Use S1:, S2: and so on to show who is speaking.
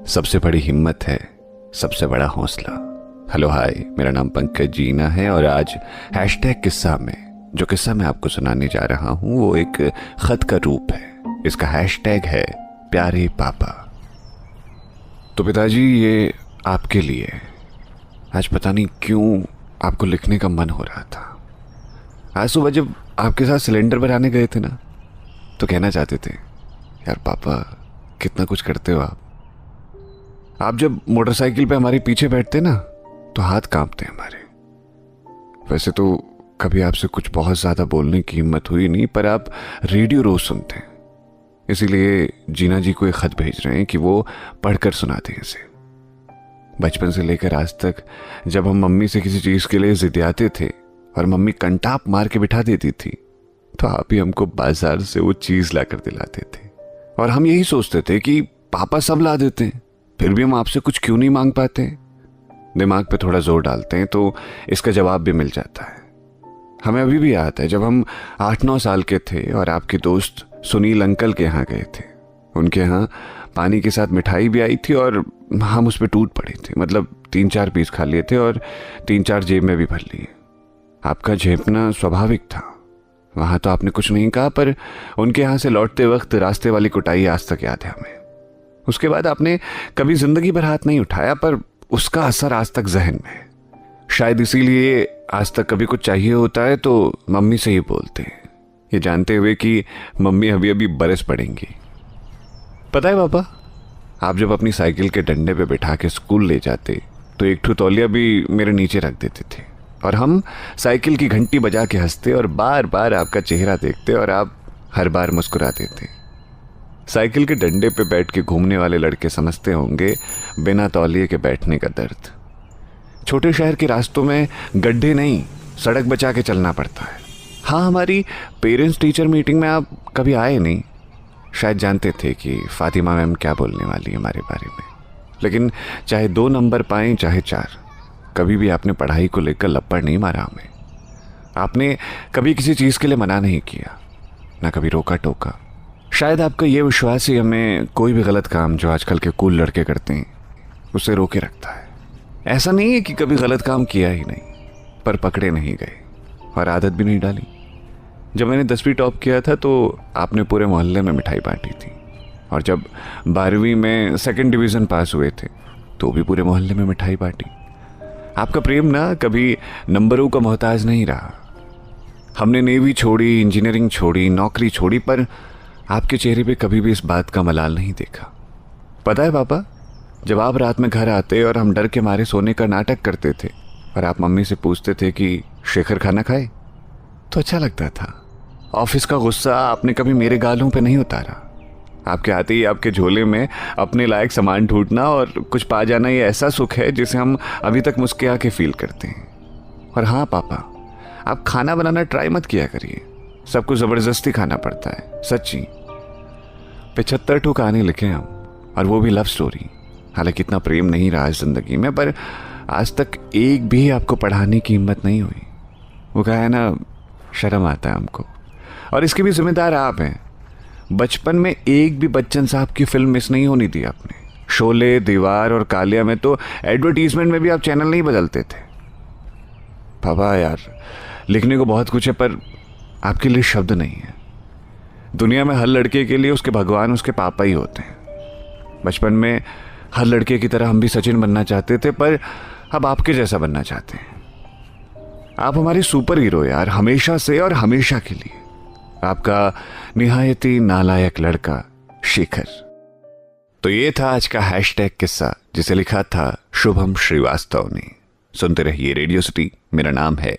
S1: सबसे बड़ी हिम्मत है सबसे बड़ा हौसला। हेलो हाय, मेरा नाम पंकज जीना है और आज हैशटैग किस्सा में जो किस्सा मैं आपको सुनाने जा रहा हूं वो एक खत का रूप है। इसका हैशटैग है प्यारे पापा। तो पिताजी, ये आपके लिए आज पता नहीं क्यों आपको लिखने का मन हो रहा था। आज सुबह जब आपके साथ सिलेंडर पर आने गए थे ना, तो कहना चाहते थे यार पापा कितना कुछ करते हो आप जब मोटरसाइकिल पे हमारे पीछे बैठते ना तो हाथ कांपते हमारे। वैसे तो कभी आपसे कुछ बहुत ज्यादा बोलने की हिम्मत हुई नहीं, पर आप रेडियो रोज सुनते हैं, इसीलिए जीना जी को एक खत भेज रहे हैं कि वो पढ़कर सुनाते हैं इसे। बचपन से लेकर आज तक जब हम मम्मी से किसी चीज के लिए जिद्याते थे और मम्मी कंटाप मार के बिठा देती थी, तो आप ही हमको बाजार से वो चीज लाकर दिलाते थे और हम यही सोचते थे कि पापा सब ला देते हैं, फिर भी हम आपसे कुछ क्यों नहीं मांग पाते। दिमाग पे थोड़ा जोर डालते हैं तो इसका जवाब भी मिल जाता है। हमें अभी भी याद है जब हम 8-9 साल के थे और आपके दोस्त सुनील अंकल के यहाँ गए थे। उनके यहाँ पानी के साथ मिठाई भी आई थी और हम उस पर टूट पड़े थे। मतलब 3-4 पीस खा लिए थे और 3-4 जेब में भी भर लिए। आपका झेपना स्वाभाविक था, वहां तो आपने कुछ नहीं कहा, पर उनके यहाँ से लौटते वक्त रास्ते वाली कुटाई आज तक याद है हमें। उसके बाद आपने कभी जिंदगी भर हाथ नहीं उठाया, पर उसका असर आज तक जहन में है। शायद इसीलिए आज तक कभी कुछ चाहिए होता है तो मम्मी से ही बोलते हैं, ये जानते हुए कि मम्मी अभी अभी बरस पड़ेंगी। पता है पापा, आप जब अपनी साइकिल के डंडे पे बिठा के स्कूल ले जाते तो एक ठू तौलिया भी मेरे नीचे रख देते थे और हम साइकिल की घंटी बजा के हंसते और बार बार आपका चेहरा देखते और आप हर बार मुस्कुराते थे। साइकिल के डंडे पे बैठ के घूमने वाले लड़के समझते होंगे बिना तौलिए के बैठने का दर्द। छोटे शहर के रास्तों में गड्ढे नहीं, सड़क बचा के चलना पड़ता है। हाँ, हमारी पेरेंट्स टीचर मीटिंग में आप कभी आए नहीं, शायद जानते थे कि फातिमा मैम क्या बोलने वाली है हमारे बारे में। लेकिन चाहे 2 नंबर पाएं चाहे 4, कभी भी आपने पढ़ाई को लेकर लपड़ नहीं मारा हमें। आपने कभी किसी चीज़ के लिए मना नहीं किया, ना कभी रोका टोका। शायद आपका ये विश्वास ही हमें कोई भी गलत काम जो आजकल के कूल लड़के करते हैं उसे रोके रखता है। ऐसा नहीं है कि कभी गलत काम किया ही नहीं, पर पकड़े नहीं गए और आदत भी नहीं डाली। जब मैंने 10वीं टॉप किया था तो आपने पूरे मोहल्ले में मिठाई बांटी थी, और जब 12वीं में 2nd डिवीज़न पास हुए थे तो भी पूरे मोहल्ले में मिठाई बांटी। आपका प्रेम ना कभी नंबरों का मोहताज नहीं रहा। हमने नेवी छोड़ी, इंजीनियरिंग छोड़ी, नौकरी छोड़ी, पर आपके चेहरे पे कभी भी इस बात का मलाल नहीं देखा। पता है पापा, जब आप रात में घर आते और हम डर के मारे सोने का नाटक करते थे और आप मम्मी से पूछते थे कि शेखर खाना खाए, तो अच्छा लगता था। ऑफिस का गुस्सा आपने कभी मेरे गालों पे नहीं उतारा। आपके आते ही आपके झोले में अपने लायक सामान ढूंढना और कुछ पा जाना, ये ऐसा सुख है जिसे हम अभी तक मुस्कुरा के फील करते हैं। और हाँ पापा, आप खाना बनाना ट्राई मत किया करिए, सबको जबरदस्ती खाना पड़ता है। सच्ची 75 ठो कहानी लिखे हम, और वो भी लव स्टोरी। हालांकि इतना प्रेम नहीं रहा इस जिंदगी में, पर आज तक एक भी आपको पढ़ाने की हिम्मत नहीं हुई। वो कहा है ना, शर्म आता है हमको, और इसके भी जिम्मेदार आप हैं। बचपन में एक भी बच्चन साहब की फिल्म मिस नहीं होनी दी आपने। शोले, दीवार और कालिया में तो एडवर्टीजमेंट में भी आप चैनल नहीं बदलते थे। पापा यार, लिखने को बहुत कुछ है, पर आपके लिए शब्द नहीं है। दुनिया में हर लड़के के लिए उसके भगवान उसके पापा ही होते हैं। बचपन में हर लड़के की तरह हम भी सचिन बनना चाहते थे, पर अब आपके जैसा बनना चाहते हैं। आप हमारे सुपर हीरो यार, हमेशा से और हमेशा के लिए। आपका निहायती नालायक लड़का शेखर। तो ये था आज का हैशटैग किस्सा, जिसे लिखा था शुभम श्रीवास्तव ने। सुनते रहिए रेडियो सिटी। मेरा नाम है